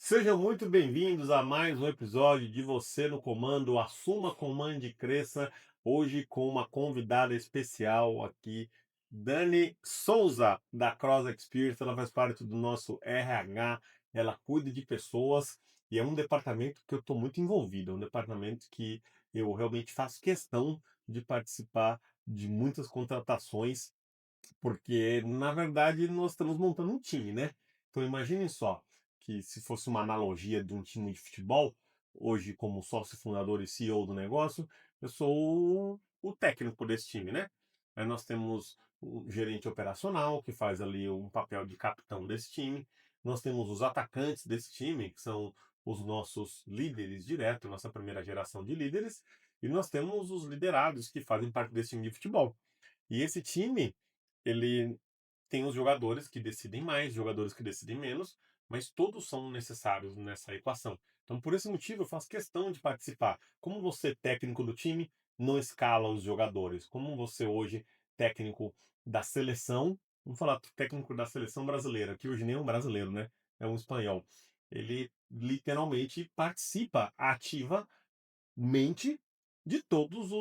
Sejam muito bem-vindos a mais um episódio de Você no Comando, Assuma, Comande e Cresça. Hoje com uma convidada especial aqui, Dani Souza, da Cross Experience. Ela faz parte do nosso RH, ela cuida de pessoas e é um departamento que eu estou muito envolvido, é um departamento que eu realmente faço questão de participar de muitas contratações porque, na verdade, nós estamos montando um time, né? Então, imaginem só que se fosse uma analogia de um time de futebol, hoje, como sócio fundador e CEO do negócio, eu sou o técnico desse time, né? Aí nós temos um gerente operacional que faz ali um papel de capitão desse time. Nós temos os atacantes desse time, que são os nossos líderes diretos, nossa primeira geração de líderes, e nós temos os liderados que fazem parte desse time de futebol. E esse time, ele tem os jogadores que decidem mais, jogadores que decidem menos, mas todos são necessários nessa equação. Então, por esse motivo, eu faço questão de participar. Como você, técnico do time, não escala os jogadores? Como você, hoje, técnico da seleção, vamos falar técnico da seleção brasileira, que hoje nem é um brasileiro, né? É um espanhol. Ele literalmente participa ativa mente de todos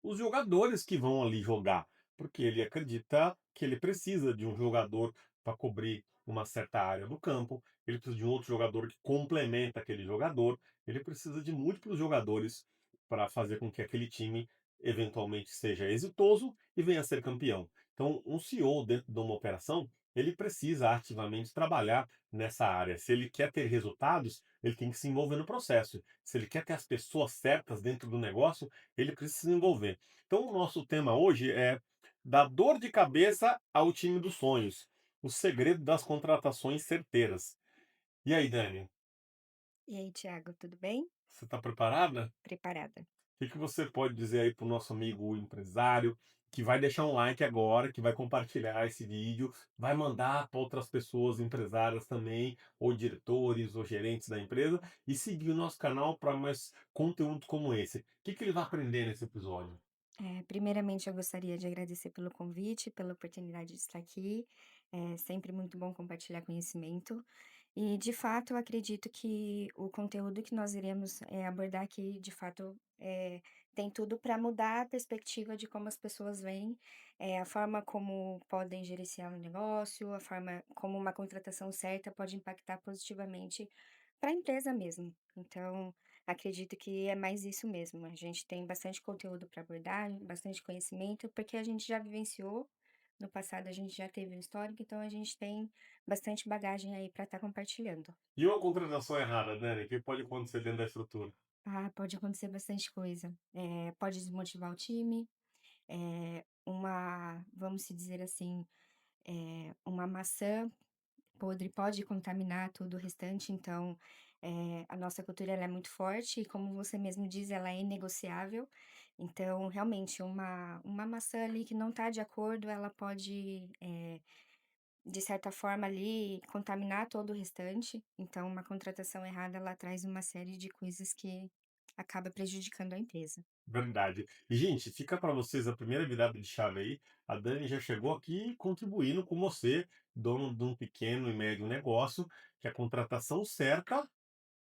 os jogadores que vão ali jogar, porque ele acredita que ele precisa de um jogador para cobrir uma certa área do campo, ele precisa de um outro jogador que complementa aquele jogador, ele precisa de múltiplos jogadores para fazer com que aquele time eventualmente seja exitoso e venha a ser campeão. Então, um CEO dentro de uma operação, ele precisa ativamente trabalhar nessa área. Se ele quer ter resultados, ele tem que se envolver no processo. Se ele quer ter as pessoas certas dentro do negócio, ele precisa se envolver. Então, o nosso tema hoje é da dor de cabeça ao time dos sonhos. O segredo das contratações certeiras. E aí, Dani, E aí, Thiago, tudo bem? você está preparada? Preparada. Que você pode dizer aí para o nosso amigo empresário que vai deixar um like agora, que vai compartilhar esse vídeo, vai mandar para outras pessoas empresárias também, ou diretores, ou gerentes da empresa, e seguir o nosso canal para mais conteúdo como esse? Que ele vai aprender nesse episódio? Primeiramente, eu gostaria de agradecer pelo convite, pela oportunidade de estar aqui. É sempre muito bom compartilhar conhecimento. E, de fato, eu acredito que o conteúdo que nós iremos abordar aqui, de fato, tem tudo para mudar a perspectiva de como as pessoas veem, a forma como podem gerenciar o negócio, a forma como uma contratação certa pode impactar positivamente para a empresa mesmo. Então, acredito que é mais isso mesmo. A gente tem bastante conteúdo para abordar, bastante conhecimento, porque a gente já vivenciou. No passado a gente já teve um histórico, então a gente tem bastante bagagem aí para estar compartilhando. E uma contratação errada, Dani, o que pode acontecer dentro da estrutura? Ah, pode acontecer bastante coisa. Pode desmotivar o time, vamos se dizer assim, uma maçã podre pode contaminar todo o restante, então, a nossa cultura ela é muito forte e como você mesmo diz, ela é inegociável. Então, realmente, uma maçã ali que não está de acordo, ela pode, de certa forma ali, contaminar todo o restante. Então, uma contratação errada, ela traz uma série de coisas que acaba prejudicando a empresa. Verdade. E, gente, fica para vocês a primeira virada de chave aí. A Dani já chegou aqui contribuindo com você, dono de um pequeno e médio negócio, que a contratação certa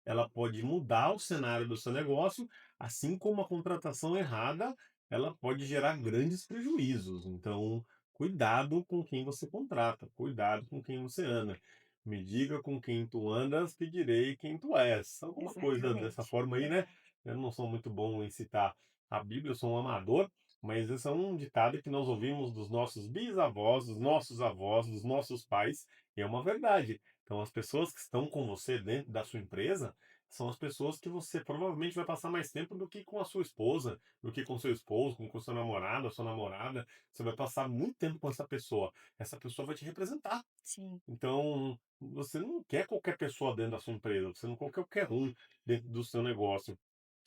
ela pode mudar o cenário do seu negócio, assim como a contratação errada, ela pode gerar grandes prejuízos. Então, cuidado com quem você contrata, cuidado com quem você anda. Me diga com quem tu andas, te direi quem tu és. Alguma coisa dessa Exatamente. forma aí, né? Eu não sou muito bom em citar a Bíblia, eu sou um amador, mas esse é um ditado que nós ouvimos dos nossos bisavós, dos nossos avós, dos nossos pais, e é uma verdade. Então, as pessoas que estão com você dentro da sua empresa, são as pessoas que você provavelmente vai passar mais tempo do que com a sua esposa, do que com seu esposo, com seu namorado, a sua namorada. Você vai passar muito tempo com essa pessoa. Essa pessoa vai te representar. Sim, Então, você não quer qualquer pessoa dentro da sua empresa, você não quer qualquer um dentro do seu negócio.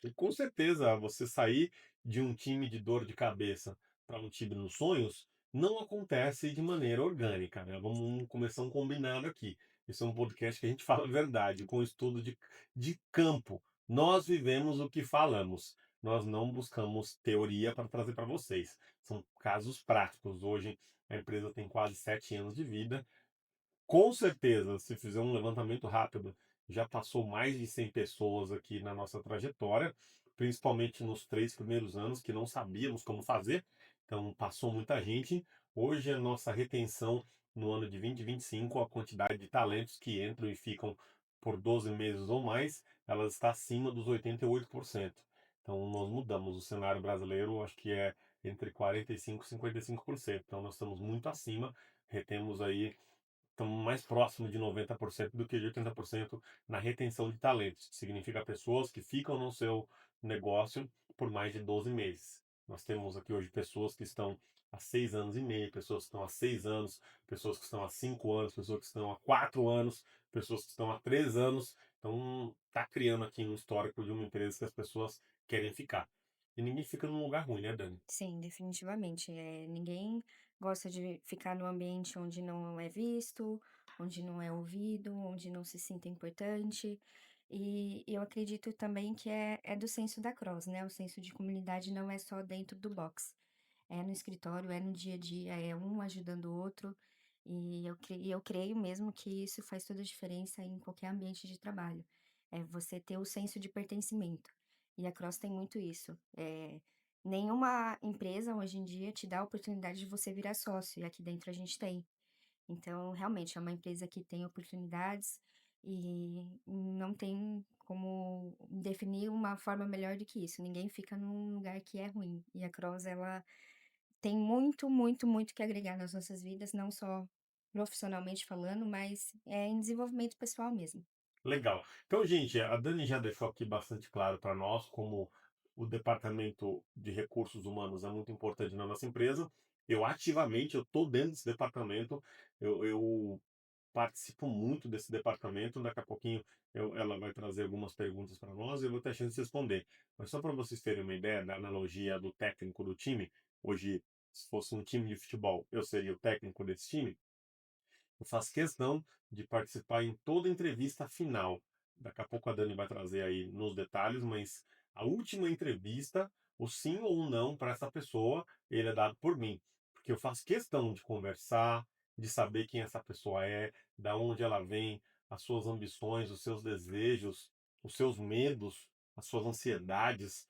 E com certeza, você sair de um time de dor de cabeça para um time dos sonhos não acontece de maneira orgânica, né? Vamos começar um combinado aqui. Esse é um podcast que a gente fala a verdade, com estudo de campo. Nós vivemos o que falamos. Nós não buscamos teoria para trazer para vocês. São casos práticos. Hoje, a empresa tem quase 7 anos de vida. Com certeza, se fizer um levantamento rápido já passou mais de 100 pessoas aqui na nossa trajetória, principalmente nos 3 primeiros anos que não sabíamos como fazer, então passou muita gente. Hoje a nossa retenção no ano de 2025, a quantidade de talentos que entram e ficam por 12 meses ou mais, ela está acima dos 88%. Então nós mudamos o cenário brasileiro, acho que é entre 45% e 55%. Então nós estamos muito acima, retemos aí, estamos mais próximo de 90% do que de 80% na retenção de talentos, que significa pessoas que ficam no seu negócio por mais de 12 meses. Nós temos aqui hoje pessoas que estão há 6 anos e meio, pessoas que estão há 6 anos, pessoas que estão há 5 anos, pessoas que estão há 4 anos, pessoas que estão há 3 anos. Então, está criando aqui um histórico de uma empresa que as pessoas querem ficar. E ninguém fica num lugar ruim, né, Dani? Sim, definitivamente. Ninguém gosta de ficar num ambiente onde não é visto, onde não é ouvido, onde não se sinta importante. E eu acredito também que é do senso da Cross, né? O senso de comunidade não é só dentro do box. É no escritório, é no dia a dia, é um ajudando o outro. E eu creio mesmo que isso faz toda a diferença em qualquer ambiente de trabalho. É você ter o senso de pertencimento. E a Cross tem muito isso. Nenhuma empresa hoje em dia te dá a oportunidade de você virar sócio, e aqui dentro a gente tem. Então, realmente, é uma empresa que tem oportunidades e não tem como definir uma forma melhor do que isso. Ninguém fica num lugar que é ruim. E a Cross, ela tem muito, muito, muito que agregar nas nossas vidas, não só profissionalmente falando, mas em desenvolvimento pessoal mesmo. Legal. Então, gente, a Dani já deixou aqui bastante claro para nós como o departamento de recursos humanos é muito importante na nossa empresa. Eu estou dentro desse departamento, eu participo muito desse departamento. Daqui a pouquinho ela vai trazer algumas perguntas para nós e eu vou ter a chance de responder. Mas só para vocês terem uma ideia da analogia do técnico do time, hoje, se fosse um time de futebol, eu seria o técnico desse time. Eu faço questão de participar em toda entrevista final. Daqui a pouco a Dani vai trazer aí nos detalhes, mas a última entrevista, o sim ou o não para essa pessoa, ele é dado por mim. Porque eu faço questão de conversar, de saber quem essa pessoa é, da onde ela vem, as suas ambições, os seus desejos, os seus medos, as suas ansiedades.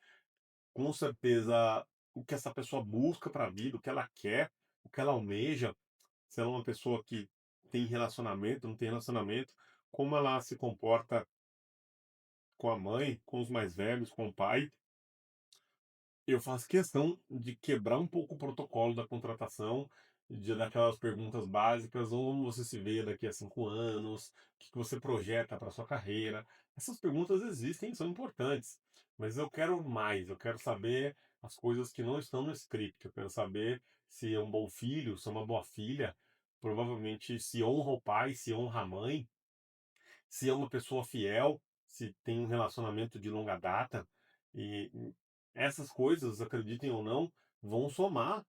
Com certeza, o que essa pessoa busca para a vida, o que ela quer, o que ela almeja, se ela é uma pessoa que tem relacionamento, não tem relacionamento, como ela se comporta com a mãe, com os mais velhos, com o pai. Eu faço questão de quebrar um pouco o protocolo da contratação, de dar aquelas perguntas básicas, onde você se vê daqui a 5 anos, o que que você projeta para sua carreira. Essas perguntas existem, são importantes, mas eu quero mais, eu quero saber as coisas que não estão no script, eu quero saber se é um bom filho, se é uma boa filha, provavelmente se honra o pai, se honra a mãe, se é uma pessoa fiel, se tem um relacionamento de longa data. E essas coisas, acreditem ou não, vão somar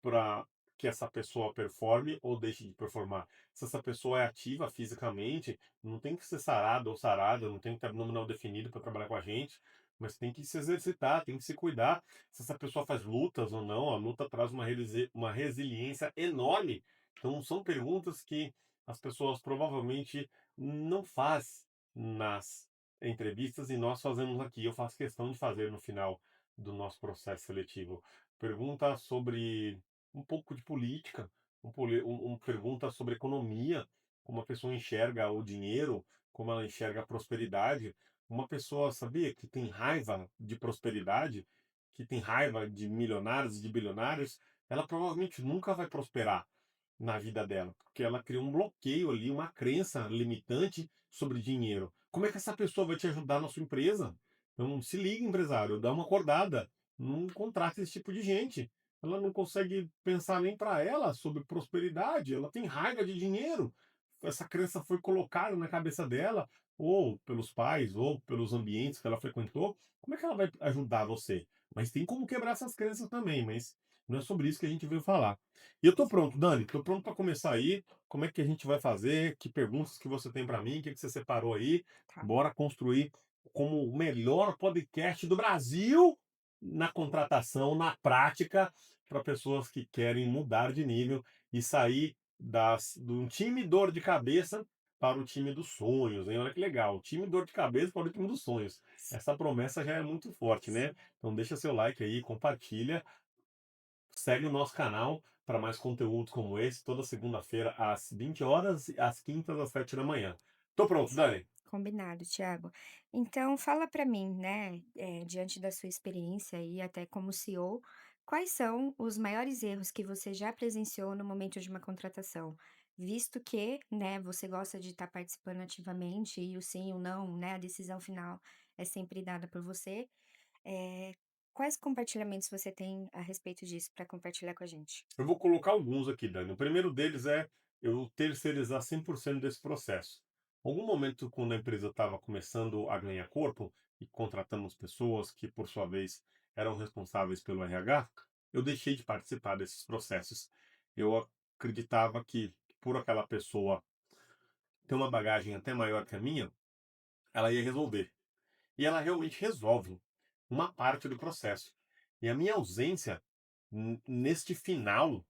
para que essa pessoa performe ou deixe de performar. Se essa pessoa é ativa fisicamente, não tem que ser sarada ou sarada, não tem que ter abdominal definido para trabalhar com a gente, mas tem que se exercitar, tem que se cuidar. Se essa pessoa faz lutas ou não, a luta traz uma resiliência enorme. Então, são perguntas que as pessoas provavelmente não faz nas entrevistas e nós fazemos aqui. Eu faço questão de fazer no final do nosso processo seletivo. Pergunta sobre um pouco de política, pergunta sobre economia, como a pessoa enxerga o dinheiro, como ela enxerga a prosperidade. Uma pessoa, sabia, que tem raiva de prosperidade, que tem raiva de milionários e de bilionários, ela provavelmente nunca vai prosperar na vida dela, porque ela cria um bloqueio ali, uma crença limitante sobre dinheiro. Como é que essa pessoa vai te ajudar na sua empresa? Então, se liga, empresário, dá uma acordada, não contrata esse tipo de gente. Ela não consegue pensar nem para ela sobre prosperidade, ela tem raiva de dinheiro. Essa crença foi colocada na cabeça dela, ou pelos pais, ou pelos ambientes que ela frequentou. Como é que ela vai ajudar você? Mas tem como quebrar essas crenças também, mas não é sobre isso que a gente veio falar. E eu tô pronto, Dani, tô pronto para começar aí. Como é que a gente vai fazer? Que perguntas que você tem para mim? O que que você separou aí? Tá. Bora construir como o melhor podcast do Brasil na contratação, na prática, para pessoas que querem mudar de nível e sair de um time dor de cabeça para o time dos sonhos, hein? Olha que legal, time dor de cabeça para o time dos sonhos. Essa promessa já é muito forte, né? Então deixa seu like aí, compartilha, segue o nosso canal para mais conteúdos como esse, toda segunda-feira às 20 horas e às quintas às 7 da manhã. Tô pronto, Dani. Combinado, Thiago. Então fala para mim, né, diante da sua experiência aí até como CEO, quais são os maiores erros que você já presenciou no momento de uma contratação? Visto que, né, você gosta de estar participando ativamente e o sim e o não, né, a decisão final é sempre dada por você, quais compartilhamentos você tem a respeito disso para compartilhar com a gente? Eu vou colocar alguns aqui, Dani. O primeiro deles é eu terceirizar 100% desse processo. Algum momento, quando a empresa estava começando a ganhar corpo e contratamos pessoas que, por sua vez, eram responsáveis pelo RH, eu deixei de participar desses processos. Eu acreditava que, por aquela pessoa ter uma bagagem até maior que a minha, ela ia resolver. E ela realmente resolve uma parte do processo. E a minha ausência neste final,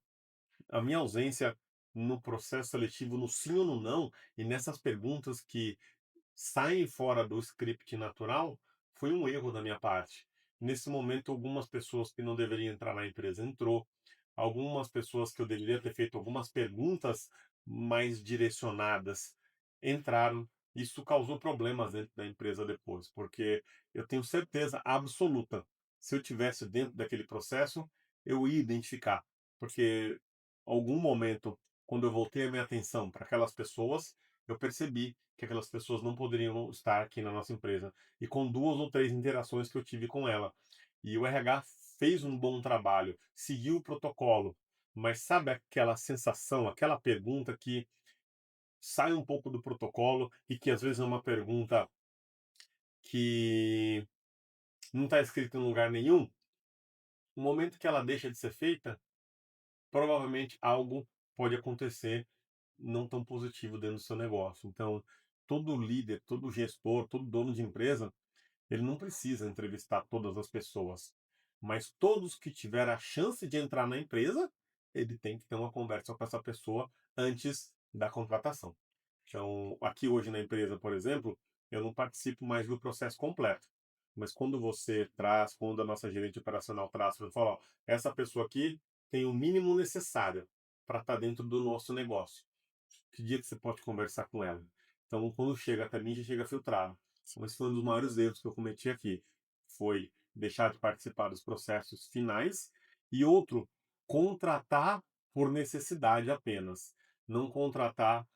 a minha ausência no processo seletivo, no sim ou no não, e nessas perguntas que saem fora do script natural, foi um erro da minha parte. Nesse momento, algumas pessoas que não deveriam entrar na empresa entrou, algumas pessoas que eu deveria ter feito algumas perguntas mais direcionadas entraram. Isso causou problemas dentro da empresa depois, porque eu tenho certeza absoluta, se eu tivesse dentro daquele processo, eu ia identificar, porque algum momento, quando eu voltei a minha atenção para aquelas pessoas, eu percebi que aquelas pessoas não poderiam estar aqui na nossa empresa. E com 2 ou 3 interações que eu tive com ela. E o RH fez um bom trabalho, seguiu o protocolo, mas sabe aquela sensação, aquela pergunta que sai um pouco do protocolo e que às vezes é uma pergunta que não está escrita em lugar nenhum? No momento que ela deixa de ser feita, provavelmente algo pode acontecer não tão positivo dentro do seu negócio. Então, todo líder, todo gestor, todo dono de empresa, ele não precisa entrevistar todas as pessoas, mas todos que tiveram a chance de entrar na empresa, ele tem que ter uma conversa com essa pessoa antes da contratação. Então, aqui hoje na empresa, por exemplo, eu não participo mais do processo completo. Mas quando você traz, quando a nossa gerente operacional traz, você fala, ó, essa pessoa aqui tem o mínimo necessário para estar dentro do nosso negócio. Que dia que você pode conversar com ela? Então, quando chega até mim, já chega filtrado. Então, esse foi um dos maiores erros que eu cometi aqui. Foi deixar de participar dos processos finais e outro, contratar por necessidade apenas. Não contratar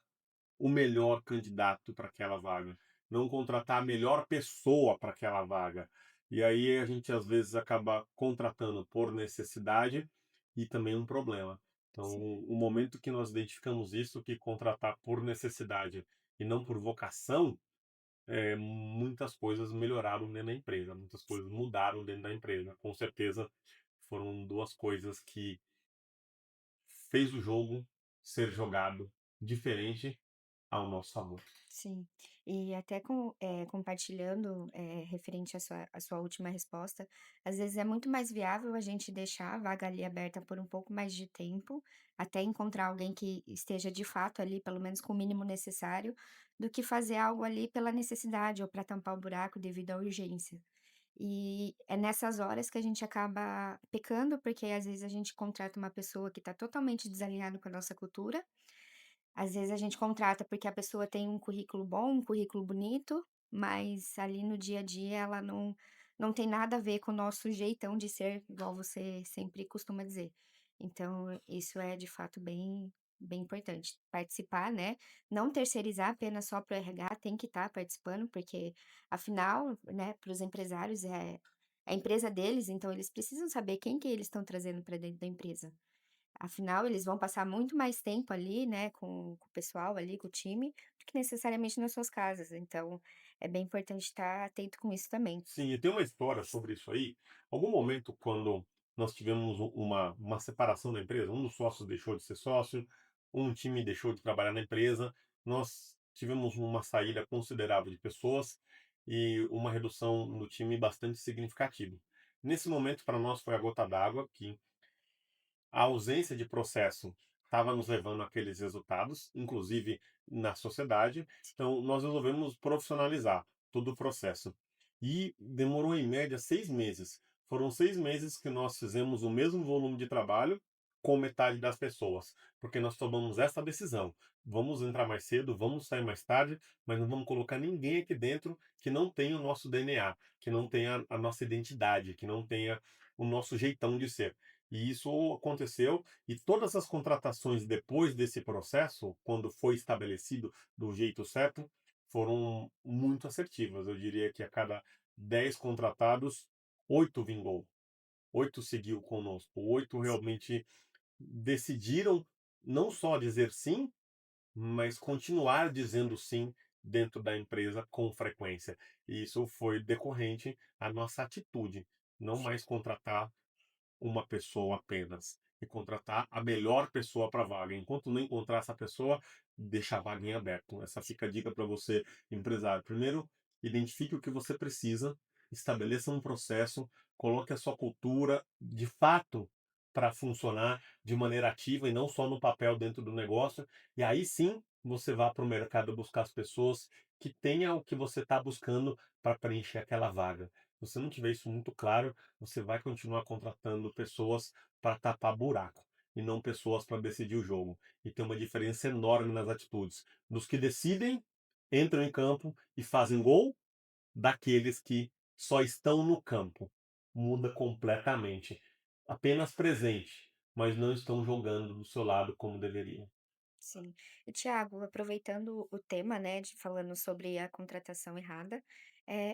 o melhor candidato para aquela vaga, não contratar a melhor pessoa para aquela vaga. E aí a gente às vezes acaba contratando por necessidade e também um problema. Então, Sim. o momento que nós identificamos isso, que contratar por necessidade e não por vocação, muitas coisas melhoraram dentro da empresa, muitas coisas mudaram dentro da empresa. Com certeza foram duas coisas que fez o jogo ser jogado diferente ao nosso favor. Sim. E até compartilhando, referente à sua última resposta, às vezes é muito mais viável a gente deixar a vaga ali aberta por um pouco mais de tempo, até encontrar alguém que esteja de fato ali, pelo menos com o mínimo necessário, do que fazer algo ali pela necessidade ou para tampar o buraco devido à urgência. E é nessas horas que a gente acaba pecando, porque às vezes a gente contrata uma pessoa que está totalmente desalinhada com a nossa cultura. Às vezes a gente contrata porque a pessoa tem um currículo bom, um currículo bonito, mas ali no dia a dia ela não tem nada a ver com o nosso jeitão de ser, igual você sempre costuma dizer. Então isso é de fato bem importante. Participar, né, não terceirizar apenas só para o RH, tem que estar participando, porque afinal, né, para os empresários é a empresa deles, então eles precisam saber quem que eles estão trazendo para dentro da empresa. Afinal, eles vão passar muito mais tempo ali, né, com o pessoal ali, com o time, do que necessariamente nas suas casas, então é bem importante estar atento com isso também. Sim, e tem uma história sobre isso aí. Algum momento, quando nós tivemos uma separação da empresa, um dos sócios deixou de ser sócio, um time deixou de trabalhar na empresa, nós tivemos uma saída considerável de pessoas e uma redução no time bastante significativa. Nesse momento, para nós, foi a gota d'água que a ausência de processo estava nos levando àqueles resultados, inclusive na sociedade. Então, nós resolvemos profissionalizar todo o processo. E demorou em média 6 meses. Foram 6 meses que nós fizemos o mesmo volume de trabalho com metade das pessoas, porque nós tomamos essa decisão. Vamos entrar mais cedo, vamos sair mais tarde, mas não vamos colocar ninguém aqui dentro que não tenha o nosso DNA, que não tenha a nossa identidade, que não tenha o nosso jeitão de ser. E isso aconteceu, e todas as contratações depois desse processo, quando foi estabelecido do jeito certo, foram muito assertivas. Eu diria que a cada 10 contratados, 8 vingou, 8 seguiu conosco, 8 realmente decidiram não só dizer sim, mas continuar dizendo sim dentro da empresa com frequência. E isso foi decorrente à nossa atitude, não mais contratar uma pessoa apenas e contratar a melhor pessoa para a vaga. Enquanto não encontrar essa pessoa, deixa a vaga em aberto. Essa fica a dica para você, empresário. Primeiro, identifique o que você precisa, estabeleça um processo, coloque a sua cultura de fato para funcionar de maneira ativa e não só no papel dentro do negócio. E aí sim, você vá para o mercado buscar as pessoas que tenham o que você está buscando para preencher aquela vaga. Se você não tiver isso muito claro, você vai continuar contratando pessoas para tapar buraco e não pessoas para decidir o jogo. E tem uma diferença enorme nas atitudes dos que decidem, entram em campo e fazem gol, daqueles que só estão no campo. Muda completamente. Apenas presente, mas não estão jogando do seu lado como deveriam. Sim. E Tiago, aproveitando o tema, né, de falando sobre a contratação errada,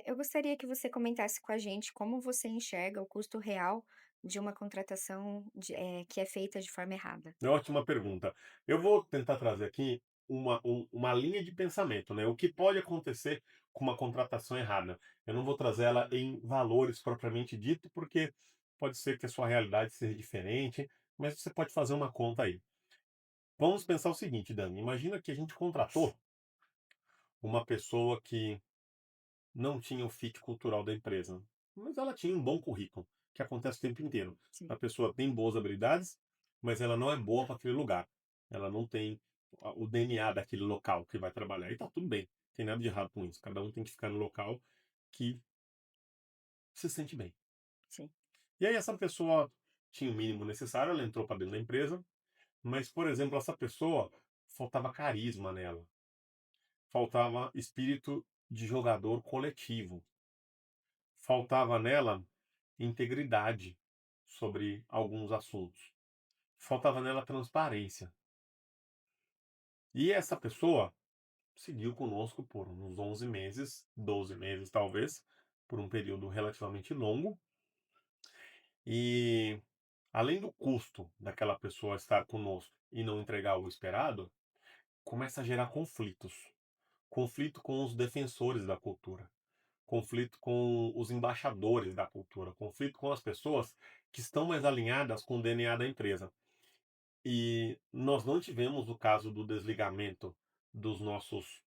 eu gostaria que você comentasse com a gente como você enxerga o custo real de uma contratação que é feita de forma errada. Ótima pergunta. Eu vou tentar trazer aqui uma linha de pensamento, né? O que pode acontecer com uma contratação errada. Eu não vou trazer ela em valores propriamente dito, porque pode ser que a sua realidade seja diferente, mas você pode fazer uma conta aí. Vamos pensar o seguinte, Dani. Imagina que a gente contratou uma pessoa que não tinha o fit cultural da empresa, mas ela tinha um bom currículo, que acontece o tempo inteiro. A Sim, pessoa tem boas habilidades, mas ela não é boa para aquele lugar. Ela não tem o DNA daquele local que vai trabalhar. E tá tudo bem, não tem nada de errado com isso. Cada um tem que ficar no local que se sente bem. sim, E aí essa pessoa tinha o mínimo necessário, ela entrou para dentro da empresa, mas, por exemplo, essa pessoa faltava carisma nela, faltava espírito de jogador coletivo, faltava nela integridade sobre alguns assuntos. Faltava nela transparência. E essa pessoa seguiu conosco por uns 11 meses, 12 meses talvez, por um período relativamente longo. E além do custo daquela pessoa estar conosco e não entregar o esperado, começa a gerar conflitos. Conflito com os defensores da cultura, conflito com os embaixadores da cultura, conflito com as pessoas que estão mais alinhadas com o DNA da empresa. E nós não tivemos o caso do desligamento dos nossos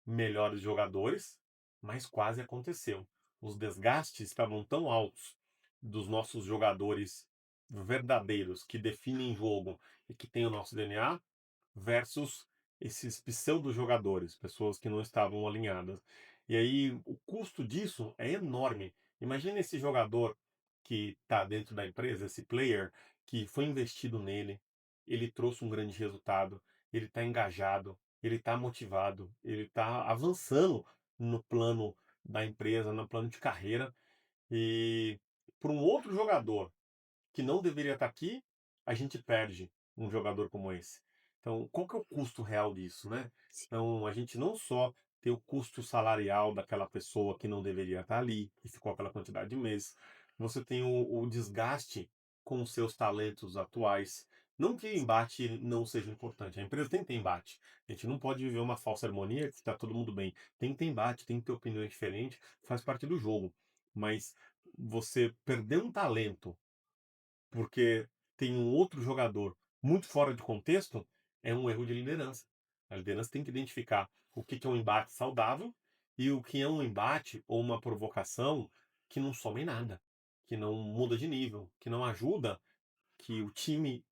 melhores jogadores, mas quase aconteceu. Os desgastes estavam tão altos dos nossos jogadores verdadeiros que definem jogo e que têm o nosso DNA, versus esses pseudo-jogadores, pessoas que não estavam alinhadas. E aí o custo disso é enorme. Imagina esse jogador que está dentro da empresa, esse player, que foi investido nele, ele trouxe um grande resultado, ele está engajado, ele está motivado, ele está avançando no plano da empresa, no plano de carreira, e para um outro jogador que não deveria estar aqui, a gente perde um jogador como esse. Então, qual que é o custo real disso, né? sim. Então, a gente não só tem o custo salarial daquela pessoa que não deveria estar ali e ficou aquela quantidade de meses, você tem o desgaste com os seus talentos atuais. Não que embate não seja importante, a empresa tem que ter embate. A gente não pode viver uma falsa harmonia que está todo mundo bem. Tem que ter embate, tem que ter opiniões diferentes, faz parte do jogo. Mas você perder um talento porque tem um outro jogador muito fora de contexto, é um erro de liderança. A liderança tem que identificar o que que é um embate saudável e o que é um embate ou uma provocação que não soma em nada, que não muda de nível, que não ajuda que o time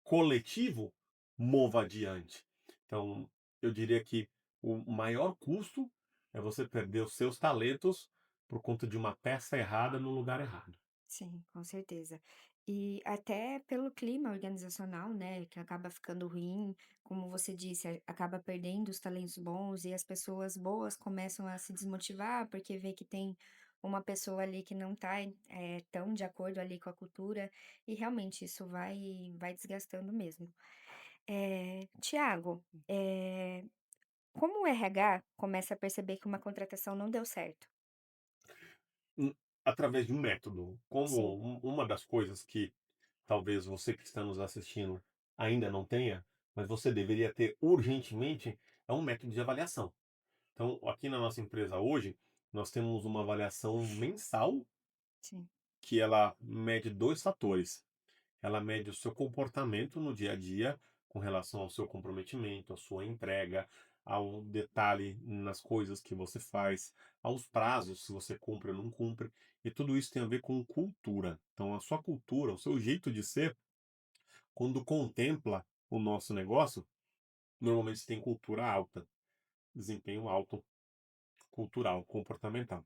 coletivo mova adiante. Então, eu diria que o maior custo é você perder os seus talentos por conta de uma peça errada no lugar errado. Sim, com certeza. E até pelo clima organizacional, né, que acaba ficando ruim, como você disse, acaba perdendo os talentos bons e as pessoas boas começam a se desmotivar porque vê que tem uma pessoa ali que não está tão de acordo ali com a cultura e realmente isso vai desgastando mesmo. Tiago, como o RH começa a perceber que uma contratação não deu certo? Hum, Através de um método, como Sim, uma das coisas que talvez você que está nos assistindo ainda não tenha, mas você deveria ter urgentemente, é um método de avaliação. Então, aqui na nossa empresa hoje, nós temos uma avaliação mensal sim, que ela mede 2 fatores. Ela mede o seu comportamento no dia a dia, com relação ao seu comprometimento, à sua entrega, ao detalhe nas coisas que você faz, aos prazos, se você cumpre ou não cumpre, e tudo isso tem a ver com cultura. Então, a sua cultura, o seu jeito de ser, quando contempla o nosso negócio, normalmente você tem cultura alta, desempenho alto, cultural, comportamental.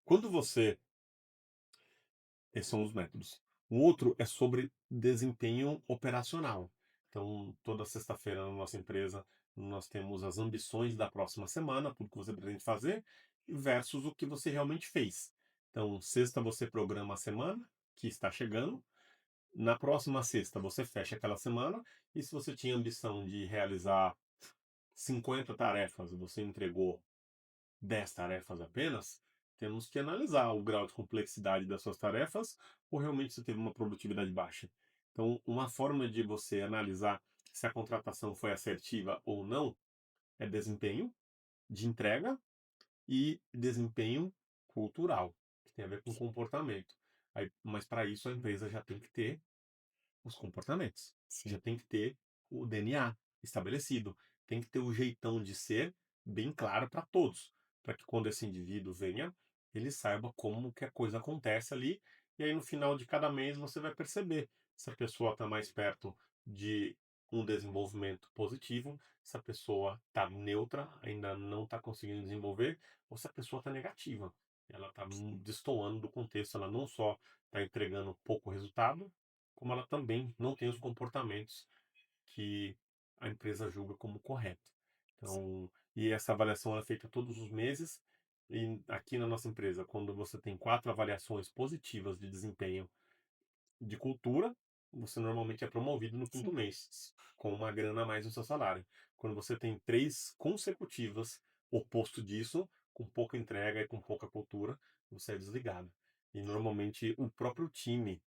Quando você Esses são os métodos. O outro é sobre desempenho operacional. Então, toda sexta-feira na nossa empresa, nós temos as ambições da próxima semana, tudo que você pretende fazer, versus o que você realmente fez. Então, sexta você programa a semana que está chegando, na próxima sexta você fecha aquela semana, e se você tinha ambição de realizar 50 tarefas, você entregou 10 tarefas apenas, temos que analisar o grau de complexidade das suas tarefas ou realmente você teve uma produtividade baixa. Então, uma forma de você analisar se a contratação foi assertiva ou não é desempenho de entrega e desempenho cultural, que tem a ver com comportamento. Aí, mas para isso a empresa já tem que ter os comportamentos. Já sim, tem que ter o DNA estabelecido, tem que ter o jeitão de ser bem claro para todos, para que quando esse indivíduo venha, ele saiba como que a coisa acontece ali, e aí no final de cada mês você vai perceber se a pessoa está mais perto de um desenvolvimento positivo, se a pessoa está neutra, ainda não está conseguindo desenvolver, ou se a pessoa está negativa. Ela está destoando do contexto, ela não só está entregando pouco resultado, como ela também não tem os comportamentos que a empresa julga como correto. sim, Então, e essa avaliação ela é feita todos os meses, e aqui na nossa empresa, quando você tem 4 avaliações positivas de desempenho de cultura, você normalmente é promovido no quinto sim. mês, com uma grana a mais no seu salário. Quando você tem 3 consecutivas, oposto disso, com pouca entrega e com pouca cultura, você é desligado. E normalmente o próprio time,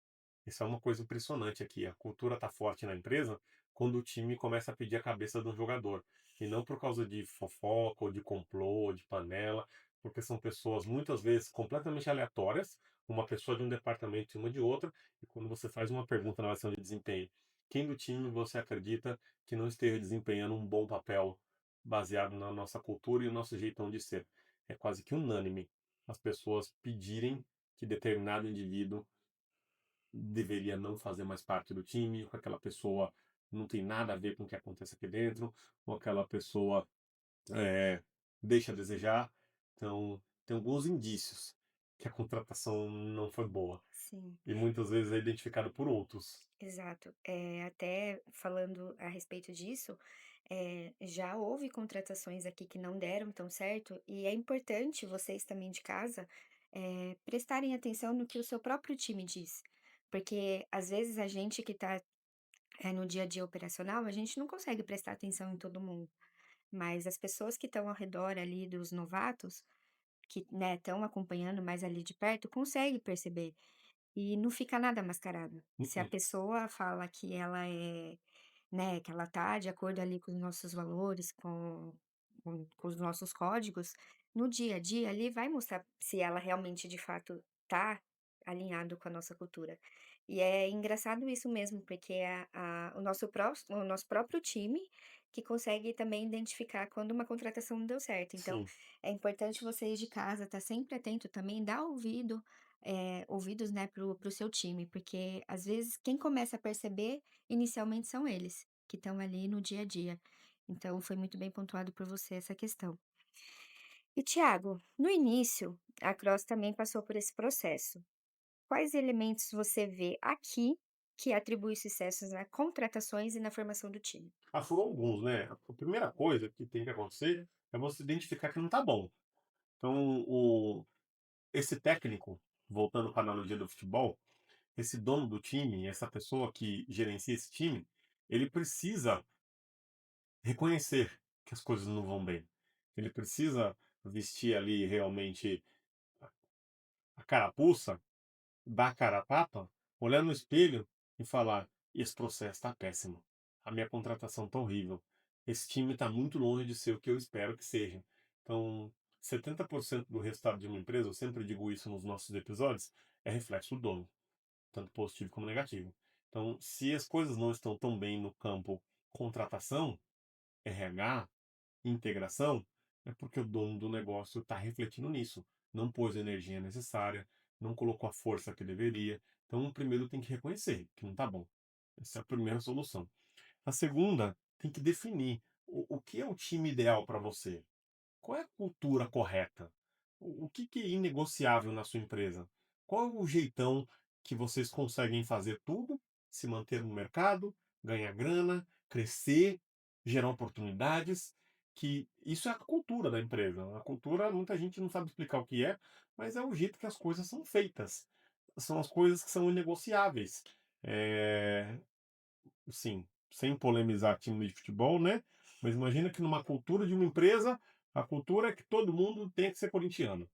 isso é uma coisa impressionante aqui. A cultura tá forte na empresa quando o time começa a pedir a cabeça do jogador. E não por causa de fofoca, ou de complô, ou de panela, porque são pessoas muitas vezes completamente aleatórias, uma pessoa de um departamento e uma de outra, e quando você faz uma pergunta na avaliação de desempenho, quem do time você acredita que não esteja desempenhando um bom papel baseado na nossa cultura e o nosso jeitão de ser? É quase que unânime as pessoas pedirem que determinado indivíduo deveria não fazer mais parte do time, ou que aquela pessoa não tem nada a ver com o que acontece aqui dentro, ou aquela pessoa eh, deixa a desejar. Então, tem alguns indícios que a contratação não foi boa. Sim, E muitas vezes é identificado por outros. exato. Até falando a respeito disso, já houve contratações aqui que não deram tão certo, e é importante vocês também de casa, prestarem atenção no que o seu próprio time diz. Porque às vezes a gente que está no dia a dia operacional, a gente não consegue prestar atenção em todo mundo. Mas as pessoas que estão ao redor ali dos novatos, que, né, estão acompanhando mais ali de perto, conseguem perceber. E não fica nada mascarado. Se a Mm-mm. pessoa fala que ela é, né, que ela tá de acordo ali com os nossos valores, com os nossos códigos, no dia a dia ali vai mostrar se ela realmente de fato tá alinhado com a nossa cultura. E é engraçado isso mesmo, porque o nosso próprio time que consegue também identificar quando uma contratação não deu certo. Então, sim. é importante vocês de casa estar sempre atento também, dar ouvidos, né, pro seu time, porque às vezes quem começa a perceber inicialmente são eles, que estão ali no dia a dia. Então, foi muito bem pontuado por você essa questão. E Tiago, no início, a Cross também passou por esse processo. Quais elementos você vê aqui que atribui sucessos na contratações e na formação do time? Ah, foram alguns, né. A primeira coisa que tem que acontecer é você identificar que não tá bom. Então esse técnico, voltando para a analogia do futebol, esse dono do time, essa pessoa que gerencia esse time, ele precisa reconhecer que as coisas não vão bem. Ele precisa vestir ali realmente a carapuça, dar a cara a tapa, olhar no espelho e falar: esse processo está péssimo. A minha contratação está horrível. Esse time está muito longe de ser o que eu espero que seja. Então, 70% do resultado de uma empresa, eu sempre digo isso nos nossos episódios, é reflexo do dono, tanto positivo como negativo. Então, se as coisas não estão tão bem no campo contratação, RH, integração, é porque o dono do negócio está refletindo nisso. Não pôs a energia necessária, não colocou a força que deveria. Então, primeiro tem que reconhecer que não está bom. Essa é a primeira solução. A segunda, tem que definir o que é o time ideal para você. Qual é a cultura correta? O que é inegociável na sua empresa? Qual é o jeitão que vocês conseguem fazer tudo, se manter no mercado, ganhar grana, crescer, gerar oportunidades? Que isso é a cultura da empresa. A cultura, muita gente não sabe explicar o que é, mas é o jeito que as coisas são feitas. São as coisas que são inegociáveis. É, sim, sem polemizar time de futebol, né? Mas imagina que numa cultura de uma empresa, a cultura é que todo mundo tem que ser corintiano.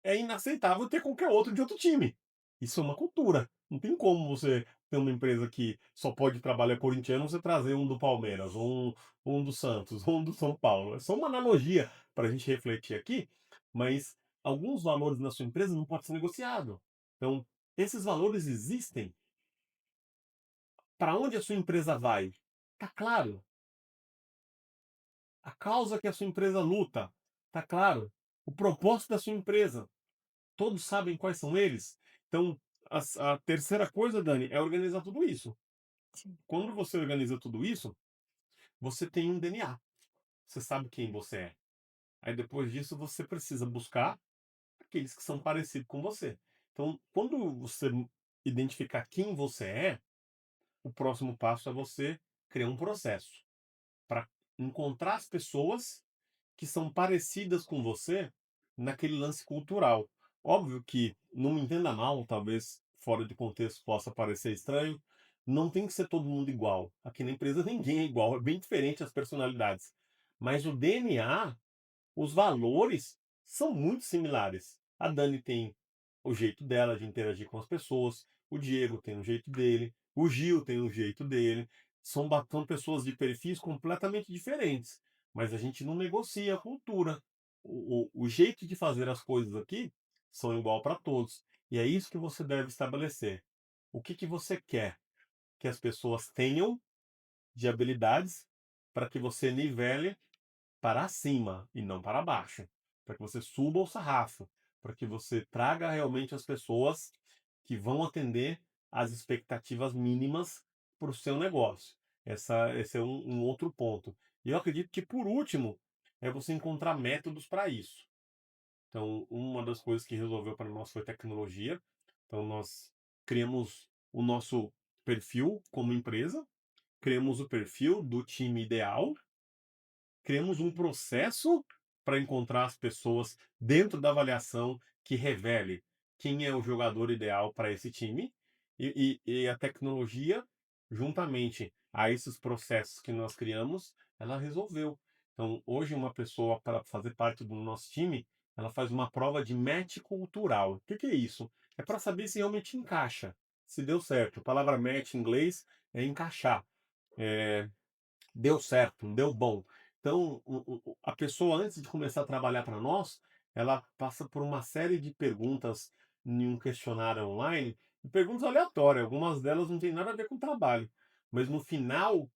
É inaceitável ter qualquer outro de outro time. Isso é uma cultura. Não tem como você ter uma empresa que só pode trabalhar corintiano, você trazer um do Palmeiras, um do Santos, um do São Paulo. É só uma analogia para a gente refletir aqui, mas alguns valores na sua empresa não podem ser negociados. Então, esses valores existem. Para onde a sua empresa vai? Tá claro. A causa que a sua empresa luta, tá claro. O propósito da sua empresa, todos sabem quais são eles. Então, a terceira coisa, Dani, é organizar tudo isso. Sim, Quando você organiza tudo isso, você tem um DNA. Você sabe quem você é. Aí depois disso, você precisa buscar aqueles que são parecidos com você. Então, quando você identificar quem você é, o próximo passo é você criar um processo para encontrar as pessoas que são parecidas com você naquele lance cultural. Óbvio que, não me entenda mal, talvez fora de contexto possa parecer estranho, não tem que ser todo mundo igual. Aqui na empresa ninguém é igual, é bem diferente as personalidades. Mas o DNA, os valores são muito similares. A Dani tem o jeito dela de interagir com as pessoas, o Diego tem o jeito dele, o Gil tem o jeito dele. São pessoas de perfis completamente diferentes, mas a gente não negocia a cultura. O jeito de fazer as coisas aqui são igual para todos. E é isso que você deve estabelecer. O que você quer que as pessoas tenham de habilidades para que você nivele para cima e não para baixo, para que você suba o sarrafo, para que você traga realmente as pessoas que vão atender às expectativas mínimas para o seu negócio. Esse é um outro ponto. E eu acredito que, por último, é você encontrar métodos para isso. Então, uma das coisas que resolveu para nós foi tecnologia. Então, nós criamos o nosso perfil como empresa, criamos o perfil do time ideal, criamos um processo para encontrar as pessoas dentro da avaliação que revele quem é o jogador ideal para esse time e a tecnologia, juntamente a esses processos que nós criamos, ela resolveu. Então, hoje, uma pessoa para fazer parte do nosso time, ela faz uma prova de match cultural. O que é isso? É para saber se realmente encaixa, se deu certo. A palavra match em inglês é encaixar. É, deu certo, deu bom. Então, a pessoa, antes de começar a trabalhar para nós, ela passa por uma série de perguntas em um questionário online, perguntas aleatórias, algumas delas não têm nada a ver com o trabalho. Mas no final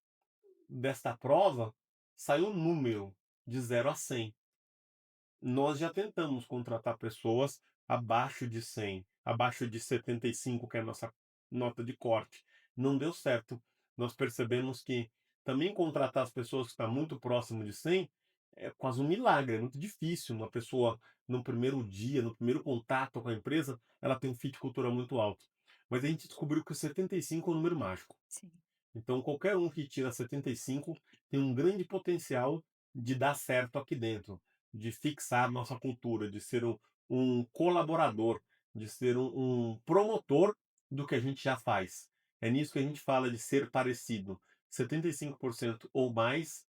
desta prova saiu um número de 0 a 100. Nós já tentamos contratar pessoas abaixo de 100, abaixo de 75, que é a nossa nota de corte. Não deu certo. Nós percebemos que também contratar as pessoas que estão muito próximo de 100 é quase um milagre, é muito difícil. Uma pessoa, no primeiro dia, no primeiro contato com a empresa, ela tem um fit cultural muito alto. Mas a gente descobriu que o 75 é o número mágico. Sim, Então, qualquer um que tira 75 tem um grande potencial de dar certo aqui dentro, de fixar nossa cultura, de ser um colaborador, de ser um promotor do que a gente já faz. É nisso que a gente fala de ser parecido. 75% ou mais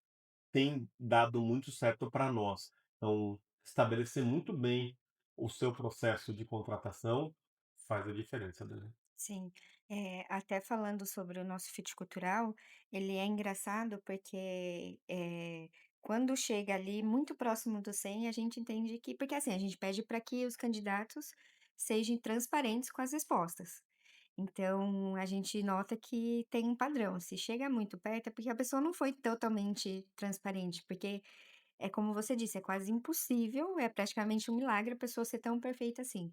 tem dado muito certo para nós. Então, estabelecer muito bem o seu processo de contratação faz a diferença, né? sim. Até falando sobre o nosso fit cultural, ele é engraçado porque, quando chega ali muito próximo do 100, a gente entende que porque assim, a gente pede para que os candidatos sejam transparentes com as respostas. Então, a gente nota que tem um padrão, se chega muito perto é porque a pessoa não foi totalmente transparente, porque é como você disse, é quase impossível, é praticamente um milagre a pessoa ser tão perfeita assim.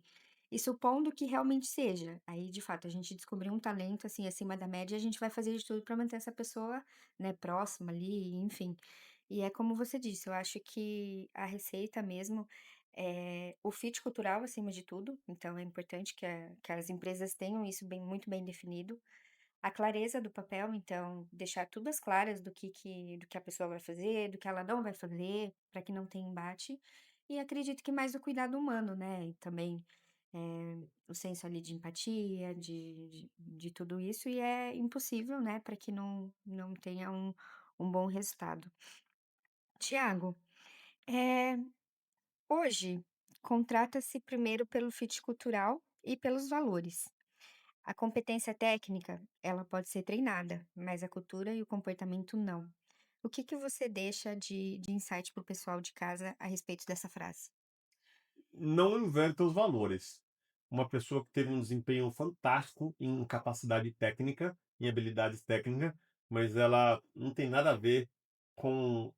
E supondo que realmente seja, aí de fato a gente descobriu um talento assim acima da média, a gente vai fazer de tudo para manter essa pessoa, né, próxima ali, enfim. E é como você disse, eu acho que a receita mesmo é o fit cultural acima de tudo, então é importante que as empresas tenham isso bem, muito bem definido. A clareza do papel, então, deixar tudo às claras do que a pessoa vai fazer, do que ela não vai fazer, para que não tenha embate. E acredito que mais o cuidado humano, né, e também, o senso ali de empatia, de tudo isso, e é impossível, né, para que não tenha um bom resultado. Tiago, eh, hoje contrata-se primeiro pelo fit cultural e pelos valores. A competência técnica, ela pode ser treinada, mas a cultura e o comportamento não. O que que você deixa de insight para o pessoal de casa a respeito dessa frase? Não inverta os valores. Uma pessoa que teve um desempenho fantástico em capacidade técnica, em habilidades técnicas, mas ela não tem nada a ver com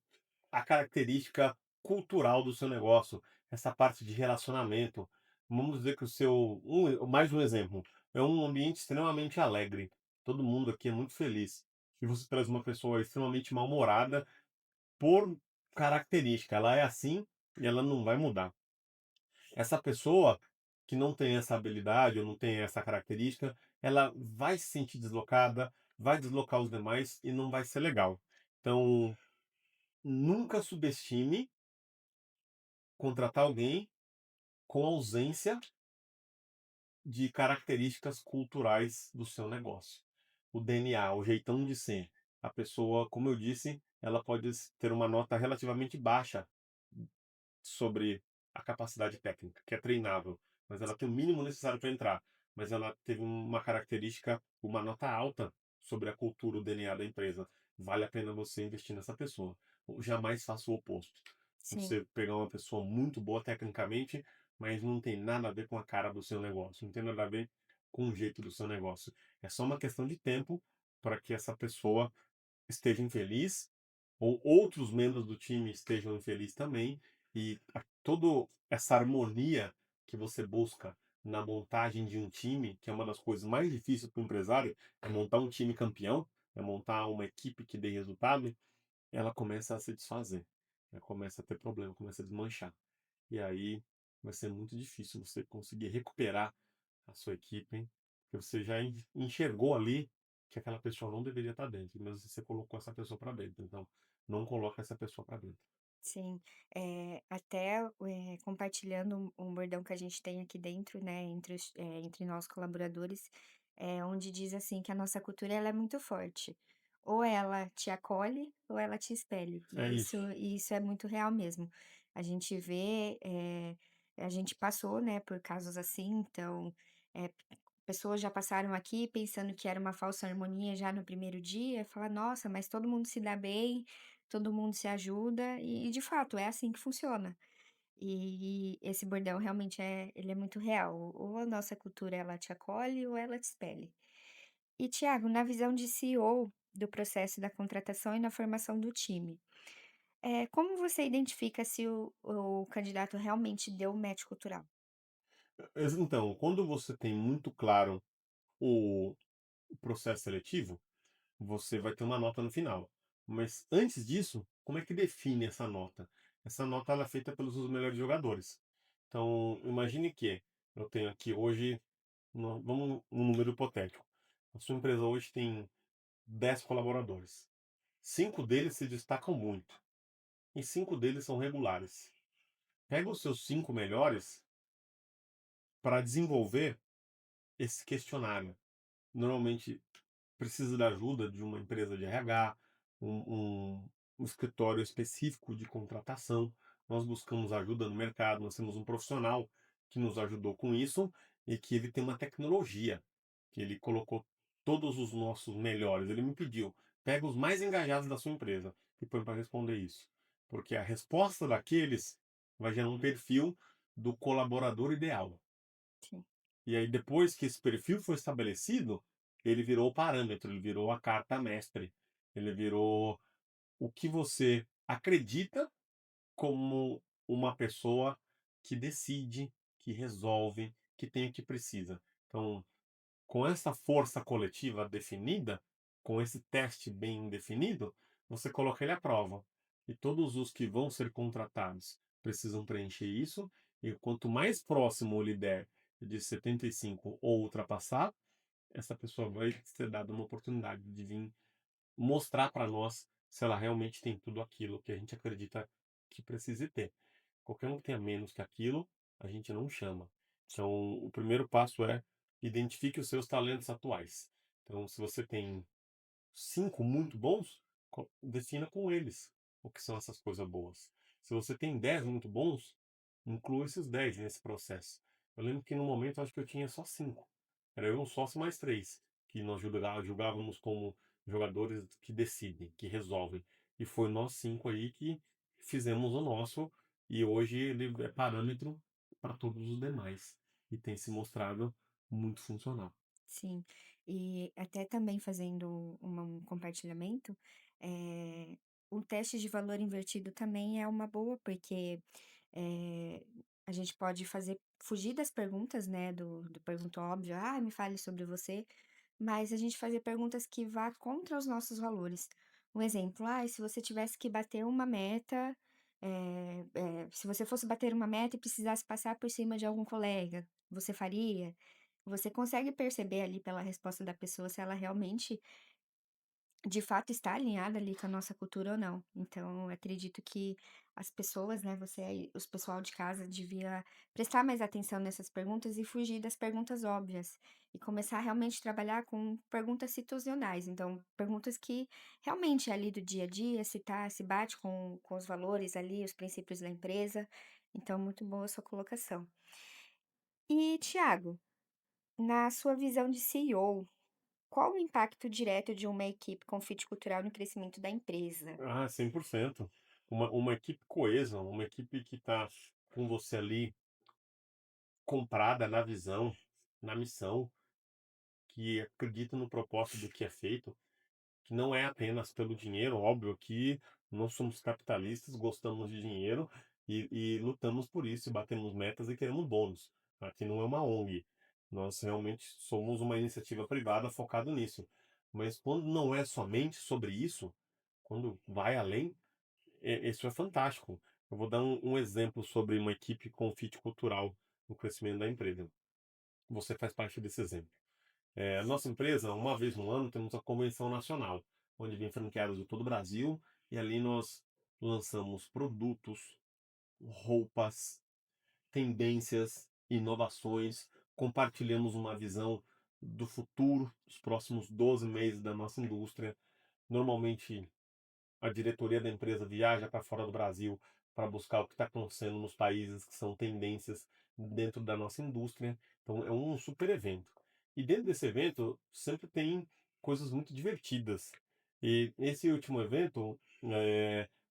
a característica cultural do seu negócio, essa parte de relacionamento. Vamos dizer que o seu mais um exemplo, é um ambiente extremamente alegre, todo mundo aqui é muito feliz, e você traz uma pessoa extremamente mal-humorada por característica, ela é assim e ela não vai mudar. Essa pessoa que não tem essa habilidade ou não tem essa característica, ela vai se sentir deslocada, vai deslocar os demais e não vai ser legal. Então, nunca subestime contratar alguém com ausência de características culturais do seu negócio. O DNA, o jeitão de ser. A pessoa, como eu disse, ela pode ter uma nota relativamente baixa sobre a capacidade técnica, que é treinável, mas ela tem o mínimo necessário para entrar. Mas ela teve uma característica, uma nota alta sobre a cultura, o DNA da empresa. Vale a pena você investir nessa pessoa. Jamais faça o oposto. Sim, Você pegar uma pessoa muito boa tecnicamente, mas não tem nada a ver com a cara do seu negócio, não tem nada a ver com o jeito do seu negócio. É só uma questão de tempo para que essa pessoa esteja infeliz, ou outros membros do time estejam infelizes também, e toda essa harmonia que você busca na montagem de um time, que é uma das coisas mais difíceis para o empresário, é montar um time campeão, é montar uma equipe que dê resultado, ela começa a se desfazer, ela começa a ter problema, começa a desmanchar. E aí vai ser muito difícil você conseguir recuperar a sua equipe, hein? Porque você já enxergou ali que aquela pessoa não deveria estar dentro, mas você colocou essa pessoa para dentro. Então, não coloca essa pessoa para dentro. sim. Até, compartilhando um bordão que a gente tem aqui dentro, né, entre nós colaboradores, onde diz assim que a nossa cultura ela é muito forte. Ou ela te acolhe ou ela te expele. É isso. E isso é muito real mesmo. A gente vê, a gente passou, né, por casos assim, então, pessoas já passaram aqui pensando que era uma falsa harmonia já no primeiro dia, falar: "Nossa, mas todo mundo se dá bem, todo mundo se ajuda", e de fato é assim que funciona. E esse bordão realmente ele é muito real, ou a nossa cultura ela te acolhe ou ela te expele. E Tiago, na visão de CEO do processo da contratação e na formação do time. Como você identifica se o candidato realmente deu match cultural? Então, quando você tem muito claro o processo seletivo, você vai ter uma nota no final. Mas antes disso, como é que define essa nota? Essa nota ela é feita pelos seus melhores jogadores. Então, imagine que eu tenho aqui hoje, vamos um número hipotético. A sua empresa hoje tem 10 colaboradores. 5 deles se destacam muito e 5 deles são regulares. Pega os seus 5 melhores para desenvolver esse questionário. Normalmente precisa da ajuda de uma empresa de RH, um escritório específico de contratação. Nós buscamos ajuda no mercado, nós temos um profissional que nos ajudou com isso e que ele tem uma tecnologia, que ele colocou todos os nossos melhores. Ele me pediu, pega os mais engajados da sua empresa e põe para responder isso. Porque a resposta daqueles vai gerar um perfil do colaborador ideal. Sim, E aí, depois que esse perfil foi estabelecido, ele virou o parâmetro, ele virou a carta mestre, ele virou o que você acredita como uma pessoa que decide, que resolve, que tem o que precisa. Então, com essa força coletiva definida, com esse teste bem definido, você coloca ele à prova. E todos os que vão ser contratados precisam preencher isso, e quanto mais próximo o líder de 75 ou ultrapassar, essa pessoa vai ser dada uma oportunidade de vir mostrar para nós se ela realmente tem tudo aquilo que a gente acredita que precise ter. Qualquer um que tenha menos que aquilo, a gente não chama. Então, o primeiro passo é identifique os seus talentos atuais. Então, se você tem 5 muito bons, defina com eles o que são essas coisas boas. Se você tem 10 muito bons, inclua esses 10 nesse processo. Eu lembro que no momento acho que eu tinha só 5. Era eu, um sócio mais 3 que nós julgávamos como jogadores que decidem, que resolvem. E foi nós 5 aí que fizemos o nosso, e hoje ele é parâmetro para todos os demais. E tem se mostrado muito funcional. sim. E até também fazendo um compartilhamento, eh, o teste de valor invertido também é uma boa, porque, eh, a gente pode fugir das perguntas, né, do pergunta óbvio: "Ah, me fale sobre você", mas a gente fazer perguntas que vá contra os nossos valores. Um exemplo: ah, se você tivesse que bater uma meta, se você fosse bater uma meta e precisasse passar por cima de algum colega, você faria?" Você consegue perceber ali pela resposta da pessoa se ela realmente, de fato, está alinhada ali com a nossa cultura ou não. Então, eu acredito que as pessoas, né, você aí, os pessoal de casa devia prestar mais atenção nessas perguntas e fugir das perguntas óbvias. E começar a realmente trabalhar com perguntas situacionais. Então, perguntas que realmente é ali do dia a dia, se bate com os valores ali, os princípios da empresa. Então, muito boa a sua colocação. E, Tiago, na sua visão de CEO, qual o impacto direto de uma equipe com fit cultural no crescimento da empresa? Ah, 100%. Uma equipe coesa, uma equipe que está com você ali, comprada na visão, na missão, que acredita no propósito do que é feito, que não é apenas pelo dinheiro, óbvio que nós somos capitalistas, gostamos de dinheiro e lutamos por isso, e batemos metas e queremos bônus. Aqui não é uma ONG, nós realmente somos uma iniciativa privada focada nisso. Mas quando não é somente sobre isso, quando vai além, isso é fantástico. Eu vou dar um exemplo sobre uma equipe com fit cultural no crescimento da empresa. Você faz parte desse exemplo. A nossa empresa, uma vez no ano, temos a convenção nacional, onde vem franqueados de todo o Brasil, e ali nós lançamos produtos, roupas, tendências, inovações, compartilhamos uma visão do futuro, dos próximos 12 meses da nossa indústria. Normalmente a diretoria da empresa viaja para fora do Brasil para buscar o que está acontecendo nos países que são tendências dentro da nossa indústria. Então é um super evento. E dentro desse evento sempre tem coisas muito divertidas. E nesse último evento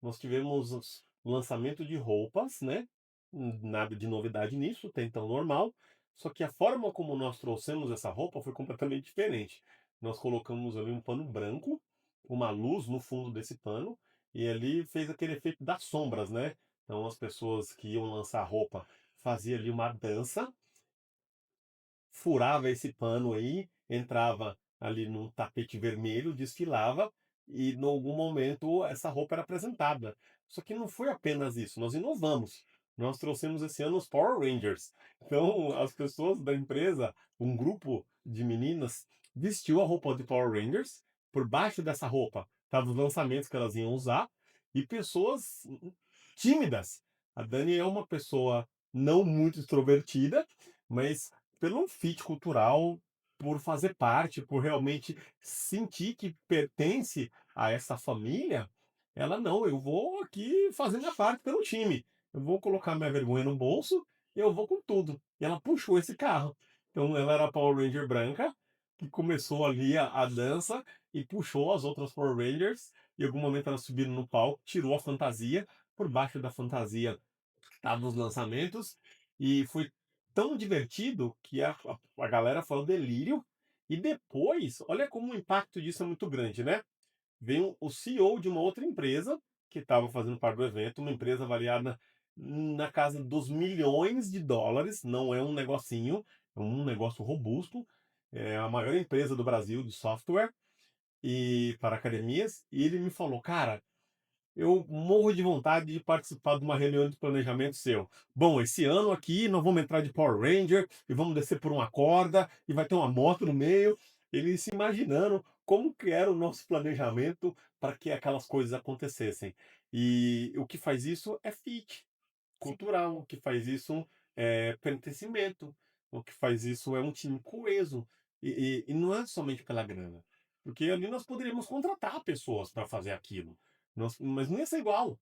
nós tivemos o lançamento de roupas, né? Nada de novidade nisso, até então normal. Só que a forma como nós trouxemos essa roupa foi completamente diferente. Nós colocamos ali um pano branco uma luz no fundo desse pano, e ali fez aquele efeito das sombras, né. Então as pessoas que iam lançar roupa fazia ali uma dança, furava esse pano aí, entrava ali num tapete vermelho, desfilava e, em algum momento, essa roupa era apresentada. Só que não foi apenas isso, nós inovamos. Nós trouxemos esse ano os Power Rangers. Então, as pessoas da empresa, um grupo de meninas, vestiu a roupa de Power Rangers. Por baixo dessa roupa estavam os lançamentos que elas iam usar e pessoas tímidas. A Dani é uma pessoa não muito extrovertida, mas pelo fit cultural, por fazer parte, por realmente sentir que pertence a essa família, ela não, eu vou aqui fazer minha parte pelo time. Eu vou colocar minha vergonha no bolso e eu vou com tudo. E ela puxou esse carro. Então ela era a Power Ranger branca, que começou ali a dança e puxou as outras Power Rangers. Em algum momento elas subiram no palco, tirou a fantasia, por baixo da fantasia estavam os lançamentos, e foi tão divertido que a galera foi ao delírio. E depois, olha como o impacto disso é muito grande, né? Veio o CEO de uma outra empresa que estava fazendo parte do evento, uma empresa avaliada na casa dos milhões de dólares, não é um negocinho, é um negócio robusto, é a maior empresa do Brasil de software e para academias, e ele me falou, cara, eu morro de vontade de participar de uma reunião de planejamento seu. Bom, esse ano aqui nós vamos entrar de Power Ranger e vamos descer por uma corda e vai ter uma moto no meio. Ele se imaginando como que era o nosso planejamento para que aquelas coisas acontecessem. E o que faz isso é fit Sim, cultural, o que faz isso é pertencimento, o que faz isso é um time coeso. E não é somente pela grana, porque ali nós poderíamos contratar pessoas para fazer aquilo, mas não ia ser igual,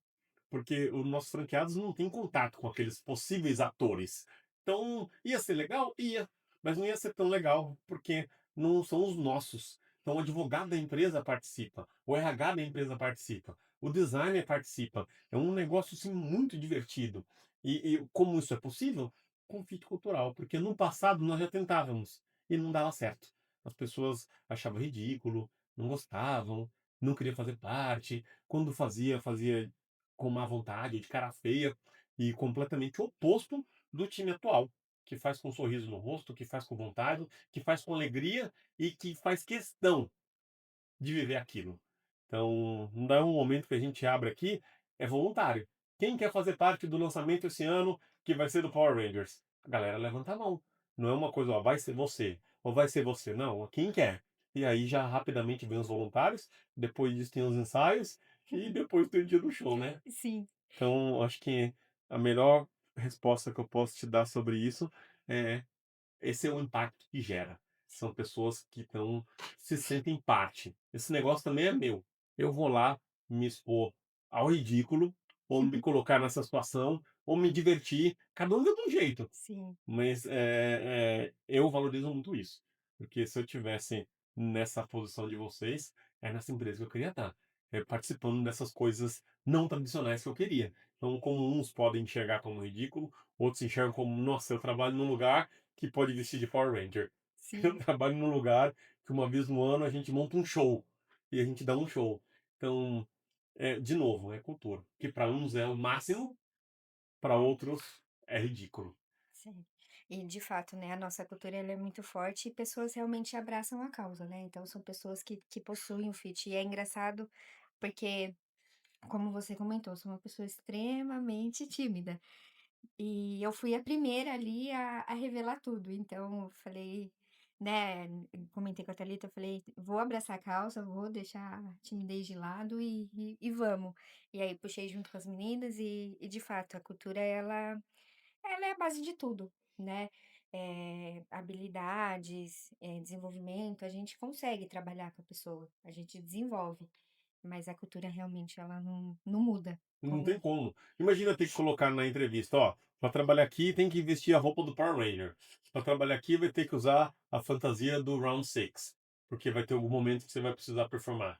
porque os nossos franqueados não têm contato com aqueles possíveis atores. Então, ia ser legal? Ia, mas não ia ser tão legal, porque não são os nossos. Então, o advogado da empresa participa, o RH da empresa participa, o designer participa. É um negócio assim, muito divertido. E como isso é possível? Com fit cultural, porque no passado nós já tentávamos e não dava certo. As pessoas achavam ridículo, não gostavam, não queriam fazer parte. Quando fazia, fazia com má vontade, de cara feia, e completamente oposto do time atual, que faz com um sorriso no rosto, que faz com vontade, que faz com alegria e que faz questão de viver aquilo. Então, não dá um momento que a gente abre aqui, é voluntário. Quem quer fazer parte do lançamento esse ano, que vai ser do Power Rangers? A galera levanta a mão. Não é uma coisa, ó, vai ser você, ou vai ser você. Não, quem quer. E aí já rapidamente vem os voluntários, depois disso tem os ensaios, e depois tem o dia do show, né? sim, Então, acho que a melhor resposta que eu posso te dar sobre isso é esse é o impacto que gera. São pessoas que estão se sentem parte. Esse negócio também é meu. Eu vou lá me expor ao ridículo, ou me colocar nessa situação, ou me divertir, cada um de um jeito. sim, Mas, eu valorizo muito isso, porque se eu tivesse nessa posição de vocês, é nessa empresa que eu queria estar, participando dessas coisas não tradicionais que eu queria. Então, como uns podem enxergar como ridículo, outros enxergam como: "Nossa, eu trabalho num lugar que pode vestir de Power Ranger. Eu sim, trabalho num lugar que uma vez no ano a gente monta um show, e a gente dá um show". Então, de novo, é cultura, que para uns é o máximo, para outros é ridículo. sim. E de fato, né, a nossa cultura ela é muito forte e pessoas realmente abraçam a causa, né, então são pessoas que possuem o fit. E é engraçado, porque, como você comentou, eu sou uma pessoa extremamente tímida. E eu fui a primeira ali a revelar tudo, então eu falei, né, comentei com a Thalita, eu falei: "Vou abraçar a causa, vou deixar a timidez de lado e vamos". E aí puxei junto com as meninas e de fato a cultura ela é a base de tudo, né, habilidades, desenvolvimento, a gente consegue trabalhar com a pessoa, a gente desenvolve, mas a cultura realmente ela não muda, Não como tem como. Imagina ter que colocar na entrevista, ó, para trabalhar aqui tem que vestir a roupa do Power Ranger. Para trabalhar aqui vai ter que usar a fantasia do Round Six, porque vai ter algum momento que você vai precisar performar.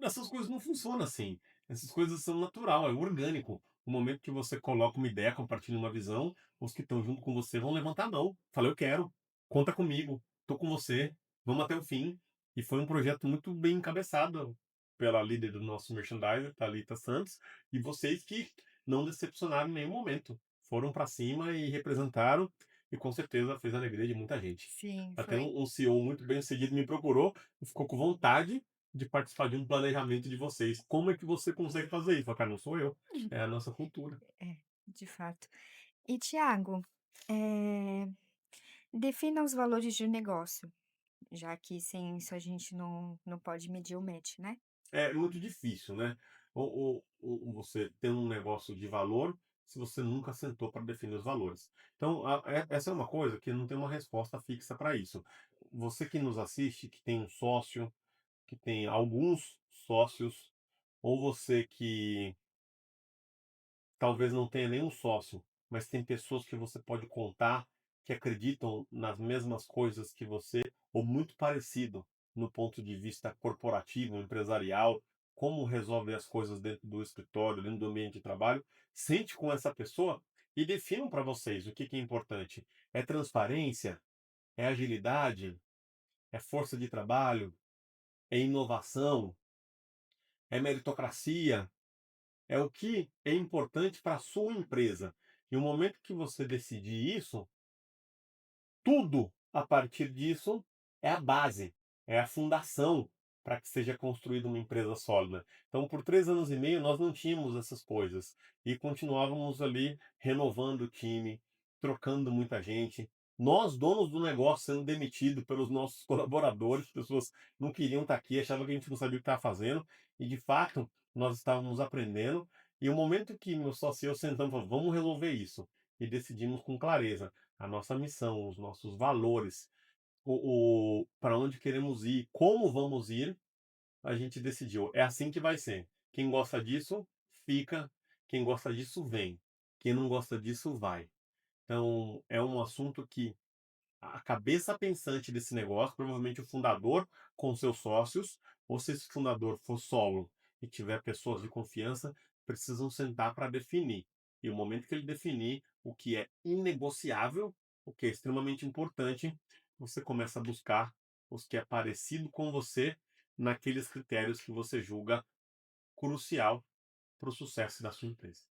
Essas coisas não funcionam assim. Essas coisas são natural, é orgânico. O momento que você coloca uma ideia, compartilha uma visão, os que estão junto com você vão levantar a mão. Fala, eu quero, conta comigo, tô com você, vamos até o fim. E foi um projeto muito bem encabeçado. pela líder do nosso merchandiser, Thalita Santos, e vocês que não decepcionaram em nenhum momento. Foram para cima e representaram, e com certeza fez a alegria de muita gente. Sim, Até foi. um CEO muito bem-sucedido me procurou e ficou com vontade de participar de um planejamento de vocês. Como é que você consegue fazer isso? Eu falei, cara, não sou eu, é a nossa cultura. É, de fato. E Tiago, defina os valores de um negócio, já que sem isso a gente não pode medir o match, né? É muito difícil, né? Você ter um negócio de valor se você nunca sentou para definir os valores. Então, essa é uma coisa que não tem uma resposta fixa para isso. Você que nos assiste, que tem um sócio, que tem alguns sócios, ou você que talvez não tenha nenhum sócio, mas tem pessoas que você pode contar que acreditam nas mesmas coisas que você, ou muito parecido no ponto de vista corporativo, empresarial, como resolve as coisas dentro do escritório, dentro do ambiente de trabalho. Sente com essa pessoa e definam para vocês o que que é importante. É transparência? É agilidade? É força de trabalho? É inovação? É meritocracia? É o que é importante para a sua empresa. E o momento que você decidir isso, tudo a partir disso é a base, é a fundação para que seja construída uma empresa sólida. Então, por 3 anos e meio, nós não tínhamos essas coisas e continuávamos ali renovando o time, trocando muita gente. Nós, donos do negócio, sendo demitidos pelos nossos colaboradores, pessoas não queriam estar aqui, achavam que a gente não sabia o que estava fazendo, e de fato nós estávamos aprendendo. E o momento que meu sócio e eu sentamos e falamos, vamos resolver isso, e decidimos com clareza a nossa missão, os nossos valores, para onde queremos ir, como vamos ir, a gente decidiu. É assim que vai ser. Quem gosta disso, fica. Quem gosta disso, vem. Quem não gosta disso, vai. Então, é um assunto que a cabeça pensante desse negócio, provavelmente o fundador com seus sócios, ou se esse fundador for solo e tiver pessoas de confiança, precisam sentar para definir. E o momento que ele definir o que é inegociável, o que é extremamente importante, você começa a buscar os que é parecido com você naqueles critérios que você julga crucial para o sucesso da sua empresa.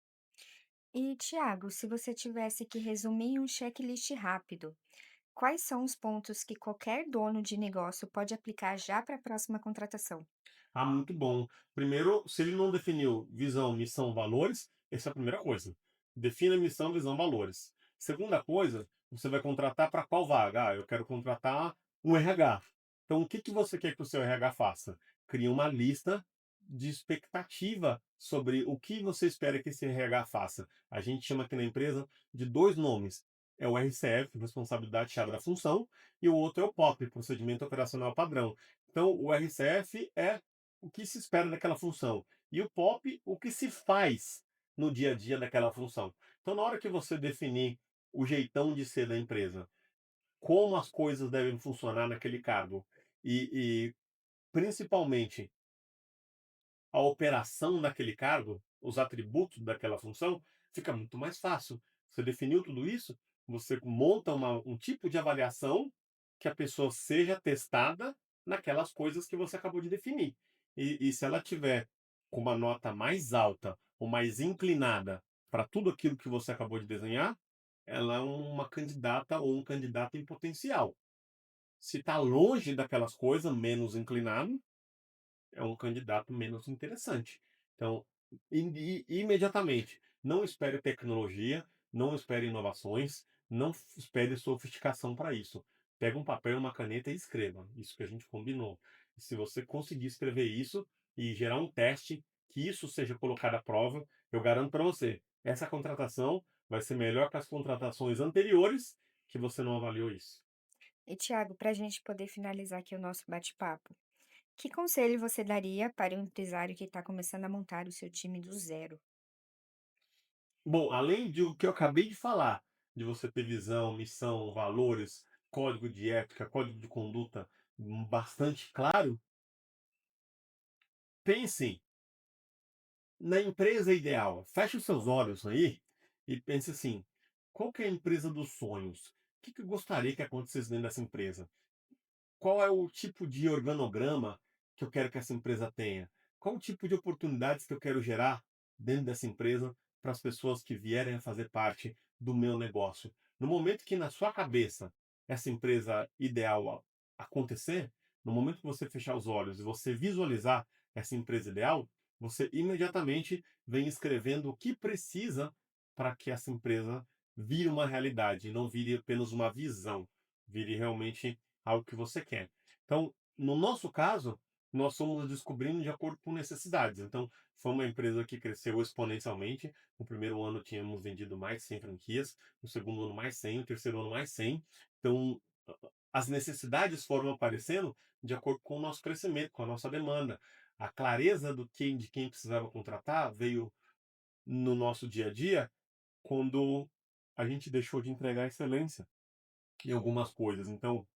E Tiago, se você tivesse que resumir em um checklist rápido, quais são os pontos que qualquer dono de negócio pode aplicar já para a próxima contratação? Ah, muito bom. Primeiro, se ele não definiu visão, missão, valores, essa é a primeira coisa. Defina missão, visão, valores. Segunda coisa, você vai contratar para qual vaga? Ah, eu quero contratar um RH. Então, o que que você quer que o seu RH faça? Cria uma lista de expectativa sobre o que você espera que esse RH faça. A gente chama aqui na empresa de dois nomes. É o RCF, responsabilidade chave da função, e o outro é o POP, procedimento operacional padrão. Então, o RCF é o que se espera daquela função. E o POP, o que se faz no dia a dia daquela função. Então, na hora que você definir o jeitão de ser da empresa, como as coisas devem funcionar naquele cargo, e principalmente a operação daquele cargo, os atributos daquela função, fica muito mais fácil. Você definiu tudo isso, você monta um tipo de avaliação que a pessoa seja testada naquelas coisas que você acabou de definir. E se ela tiver com uma nota mais alta ou mais inclinada para tudo aquilo que você acabou de desenhar, ela é uma candidata ou um candidato em potencial. Se está longe daquelas coisas, menos inclinado, é um candidato menos interessante. Então, imediatamente, não espere tecnologia, não espere inovações, não espere sofisticação para isso. Pega um papel e uma caneta e escreva. Isso que a gente combinou. E se você conseguir escrever isso e gerar um teste, que isso seja colocado à prova, eu garanto para você, essa contratação vai ser melhor que as contratações anteriores que você não avaliou isso. E Tiago, para a gente poder finalizar aqui o nosso bate-papo, que conselho você daria para um empresário que está começando a montar o seu time do zero? Bom, além de o que eu acabei de falar, de você ter visão, missão, valores, código de ética, código de conduta bastante claro, pense na empresa ideal. Feche os seus olhos aí e pense assim: qual que é a empresa dos sonhos? O que que eu gostaria que acontecesse dentro dessa empresa? Qual é o tipo de organograma que eu quero que essa empresa tenha? qual o tipo de oportunidades que eu quero gerar dentro dessa empresa para as pessoas que vierem a fazer parte do meu negócio. No momento que na sua cabeça essa empresa ideal acontecer, no momento que você fechar os olhos e você visualizar essa empresa ideal, você imediatamente vem escrevendo o que precisa para que essa empresa vire uma realidade, e não vire apenas uma visão, vire realmente algo que você quer. Então, no nosso caso, nós fomos descobrindo de acordo com necessidades. Então, foi uma empresa que cresceu exponencialmente. No primeiro ano tínhamos vendido mais 100 franquias, no segundo ano mais 100, no terceiro ano mais 100. Então, as necessidades foram aparecendo de acordo com o nosso crescimento, com a nossa demanda. A clareza de quem precisava contratar veio no nosso dia a dia quando a gente deixou de entregar excelência em algumas coisas. Então,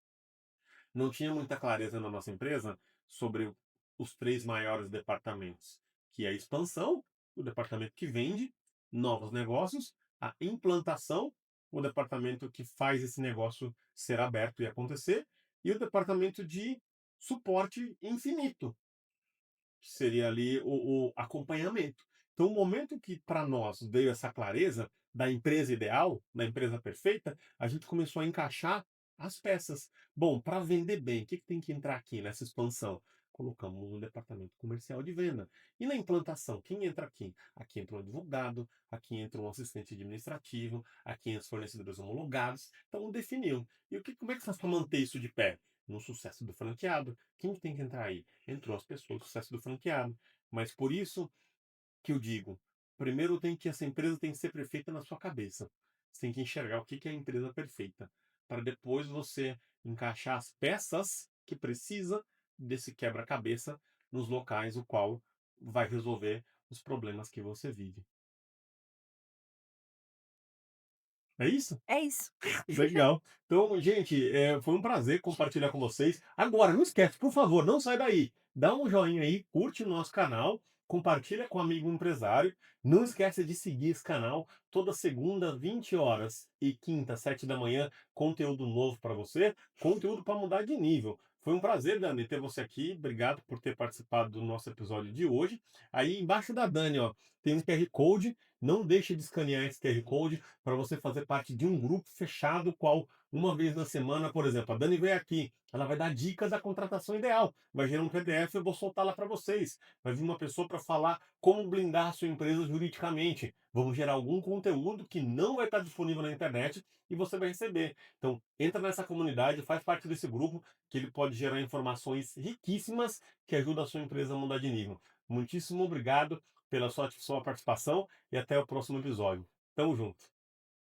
não tinha muita clareza na nossa empresa sobre os 3 maiores departamentos, que é a expansão, o departamento que vende novos negócios, a implantação, o departamento que faz esse negócio ser aberto e acontecer, e o departamento de suporte infinito, que seria ali o acompanhamento. Então, o momento que para nós veio essa clareza da empresa ideal, da empresa perfeita, a gente começou a encaixar as peças. Bom, para vender bem, o que tem que entrar aqui nessa expansão? Colocamos um departamento comercial de venda. E na implantação, quem entra aqui? Aqui entra um advogado, aqui entra um assistente administrativo, aqui entra os fornecedores homologados. Então, definiu. E como é que faz para manter isso de pé? No sucesso do franqueado. Quem que tem que entrar aí? Entrou as pessoas do sucesso do franqueado. Mas por isso que eu digo, primeiro essa empresa tem que ser perfeita na sua cabeça. Você tem que enxergar o que que é a empresa perfeita, para depois você encaixar as peças que precisa desse quebra-cabeça nos locais o qual vai resolver os problemas que você vive. É isso? É isso. Legal. Então, gente, foi um prazer compartilhar com vocês. Agora, não esquece, por favor, não sai daí. Dá um joinha aí, curte o nosso canal, compartilha com um amigo empresário. Não esquece de seguir esse canal toda segunda, 20 horas e quinta, 7 da manhã, conteúdo novo para você, conteúdo para mudar de nível. Foi um prazer, Dani, ter você aqui. Obrigado por ter participado do nosso episódio de hoje. Aí embaixo da Dani, ó, tem um QR Code. Não deixe de escanear esse QR Code para você fazer parte de um grupo fechado, qual uma vez na semana, por exemplo, a Dani veio aqui, ela vai dar dicas da contratação ideal, vai gerar um PDF, eu vou soltar lá para vocês. Vai vir uma pessoa para falar como blindar a sua empresa juridicamente. Vamos gerar algum conteúdo que não vai estar disponível na internet e você vai receber. Então, entra nessa comunidade, faz parte desse grupo, que ele pode gerar informações riquíssimas que ajudam a sua empresa a mudar de nível. Muitíssimo obrigado pela sua participação e até o próximo episódio. Tamo junto.